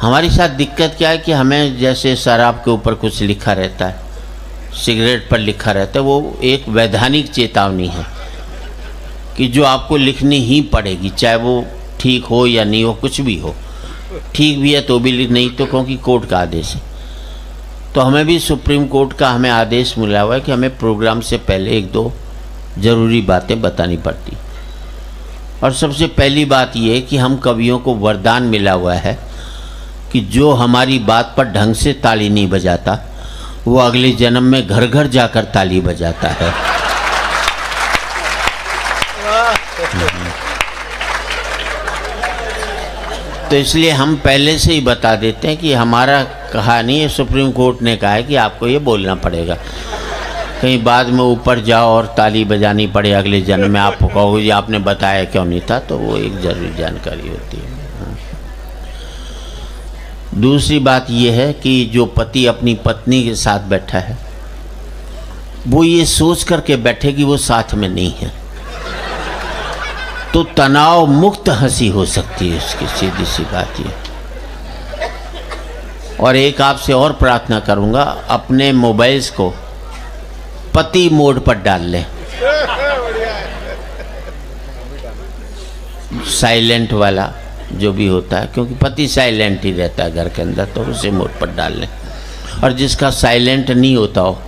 हमारे साथ दिक्कत क्या है कि हमें जैसे शराब के ऊपर कुछ लिखा रहता है, सिगरेट पर लिखा रहता है, वो एक वैधानिक चेतावनी है कि जो आपको लिखनी ही पड़ेगी, चाहे वो ठीक हो या नहीं हो, कुछ भी हो। ठीक भी है तो भी लिख, नहीं तो क्योंकि कोर्ट का आदेश है। तो हमें भी सुप्रीम कोर्ट का हमें आदेश मिला हुआ है कि हमें प्रोग्राम से पहले 1-2 ज़रूरी बातें बतानी पड़ती। और सबसे पहली बात ये है कि हम कवियों को वरदान मिला हुआ है कि जो हमारी बात पर ढंग से ताली नहीं बजाता वो अगले जन्म में घर घर जाकर ताली बजाता है। तो इसलिए हम पहले से ही बता देते हैं कि हमारा कहा नहीं है, सुप्रीम कोर्ट ने कहा है कि आपको ये बोलना पड़ेगा। कहीं बाद में ऊपर जाओ और ताली बजानी पड़े अगले जन्म में, आप कहोगे जी आपने बताया क्यों नहीं था, तो वो एक जरूरी जानकारी होती है। दूसरी बात ये है कि जो पति अपनी पत्नी के साथ बैठा है वो ये सोच करके बैठे कि वो साथ में नहीं है, तो तनाव मुक्त हंसी हो सकती है उसकी, सीधी सी बात ये। और एक आपसे और प्रार्थना करूंगा, अपने मोबाइल्स को पति मोड पर डाल लें, साइलेंट वाला जो भी होता है, क्योंकि पति साइलेंट ही रहता है घर के अंदर, तो उसे मोड पर डाल लें। और जिसका साइलेंट नहीं होता हो,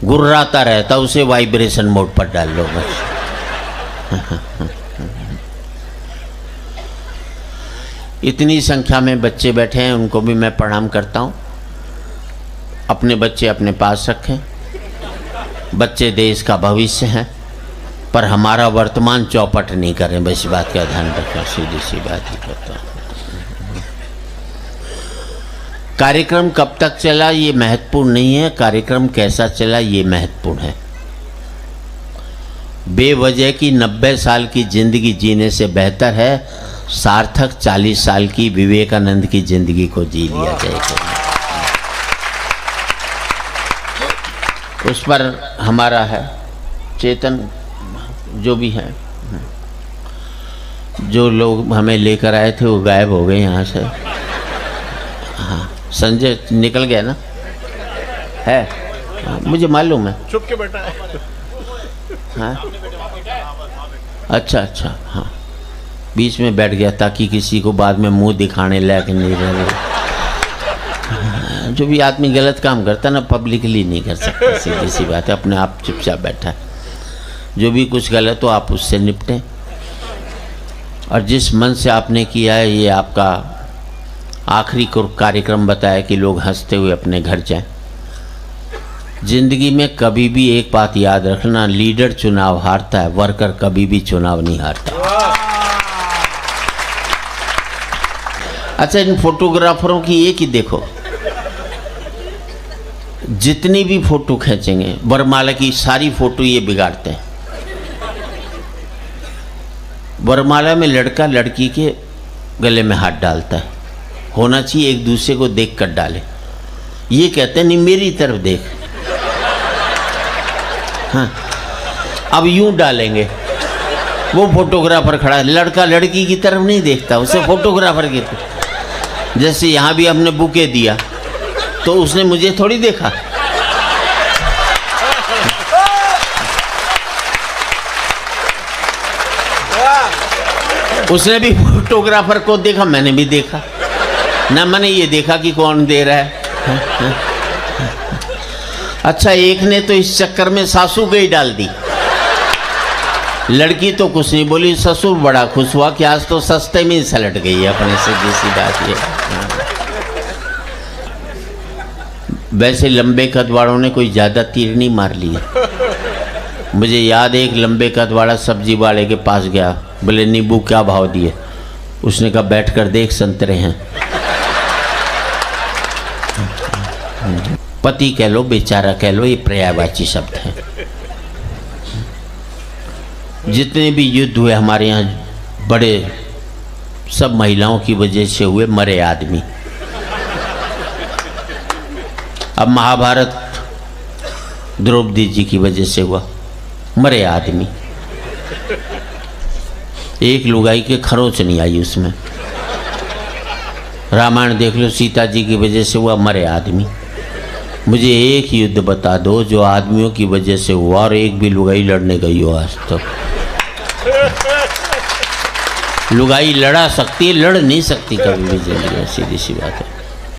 गुर्राता रहता, उसे वाइब्रेशन मोड पर डाल लो बस। इतनी संख्या में बच्चे बैठे हैं, उनको भी मैं प्रणाम करता हूँ। अपने बच्चे अपने पास रखें। बच्चे देश का भविष्य हैं, पर हमारा वर्तमान चौपट नहीं करें, बस बात का ध्यान रखें। सीधी सी बात ही करता हूँ। कार्यक्रम कब तक चला ये महत्वपूर्ण नहीं है, कार्यक्रम कैसा चला ये महत्वपूर्ण है। बेवजह की 90 साल की जिंदगी जीने से बेहतर है सार्थक 40 साल की विवेकानंद की जिंदगी को जी लिया जाएगा। उस पर हमारा है चेतन, जो भी है, जो लोग हमें लेकर आए थे वो गायब हो गए यहाँ से। हाँ, संजय निकल गया ना, है? हाँ, मुझे मालूम है, छुप के बैठा है। हाँ, अच्छा अच्छा, हाँ, बीच में बैठ गया ताकि किसी को बाद में मुंह दिखाने लायक नहीं रहे। जो भी आदमी गलत काम करता ना, पब्लिकली नहीं कर सकता, सीधी सी बात है। अपने आप चुपचाप बैठा है। जो भी कुछ गलत हो आप उससे निपटें, और जिस मन से आपने किया है, ये आपका आखिरी कार्यक्रम बताया कि लोग हंसते हुए अपने घर जाएं। जिंदगी में कभी भी एक बात याद रखना, लीडर चुनाव हारता है, वर्कर कभी भी चुनाव नहीं हारता। अच्छा, इन फोटोग्राफरों की एक ही देखो, जितनी भी फोटो खींचेंगे, वरमाला की सारी फोटो ये बिगाड़ते हैं। वरमाला में लड़का लड़की के गले में हाथ डालता है, होना चाहिए एक दूसरे को देख कर डाले। ये कहते हैं नहीं मेरी तरफ देख। हाँ, अब यूं डालेंगे, वो फोटोग्राफर खड़ा है, लड़का लड़की की तरफ नहीं देखता, उसे फोटोग्राफर की तरफ। जैसे यहाँ भी हमने बुके दिया तो उसने मुझे थोड़ी देखा, उसने भी फोटोग्राफर को देखा, मैंने भी देखा ना, मैंने ये देखा कि कौन दे रहा है। अच्छा, एक ने तो इस चक्कर में सासू गई डाल दी, लड़की तो कुछ नहीं बोली, ससुर बड़ा खुश हुआ कि आज तो सस्ते में ही सलट गई है अपने से। जैसी बात ये, वैसे लंबे कद वालों ने कोई ज़्यादा तीर नहीं मार लिया। मुझे याद है, एक लंबे कद वाला सब्जी वाले के पास गया, बोले नींबू क्या भाव दिए? उसने कहा बैठ कर देख, संतरे हैं। पति कह लो, बेचारा कह लो, ये पर्यायवाची शब्द है। जितने भी युद्ध हुए हमारे यहाँ बड़े, सब महिलाओं की वजह से हुए, मरे आदमी। अब महाभारत द्रौपदी जी की वजह से हुआ, मरे आदमी। एक लुगाई के खरोच नहीं आई उसमें। रामायण देख लो, सीता जी की वजह से हुआ मरे आदमी। मुझे एक युद्ध बता दो जो आदमियों की वजह से हुआ और एक भी लुगाई लड़ने गई हो आज तक। लुगाई लड़ा सकती है, लड़ नहीं सकती कभी भी जिंदगी में, सीधी सी बात है।